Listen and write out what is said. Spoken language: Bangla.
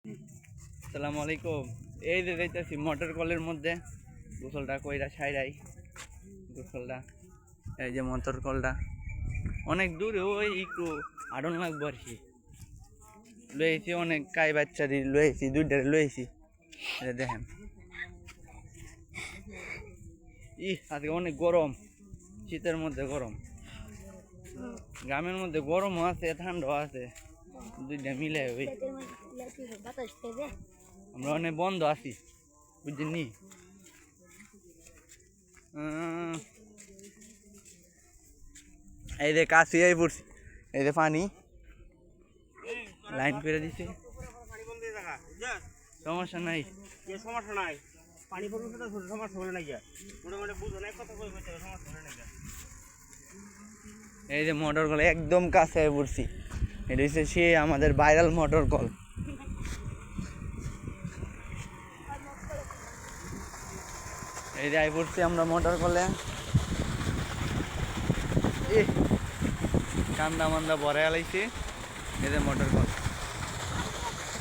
আসসালামু আলাইকুম। এই যে যাইতেছি মোটর কলের মধ্যে গোসলটা কইরা সাইরাই গোসলটা। এই যে মোটর কলটা অনেক দূরে, ওই একটু আড়ন লাগবো আর কি। লয়েছি অনেক কাই বাচ্চা দিয়ে লয়েছি, দুইটা লয়েছি। দেখেন আজকে অনেক গরম, শীতের মধ্যে গরম, গ্রামের মধ্যে গরমও আছে ঠান্ডাও আছে, দুইটা মিলে ওই আমরা অনেক বন্ধ আছি, বুঝছেন। এই যে কাশি এই পড়ছি, এই যে পানি লাইন করে দিছে, সমস্যা নাই, সমস্যা নাই। পানি পড়বে সেটা সমস্যা হবে না গিয়া, মোটামুটি বুঝো না কথা কই কইতে সমস্যা হবে না গিয়া। এই যে মোটর কল একদম কাছে পড়ছি, এটা হচ্ছে সে আমাদের ভাইরাল মোটর কল। এই যে পড়ছি আমরা মোটর কলে, কান্দা মান্দা ভরে আলাইছি, এই যে মোটর কল।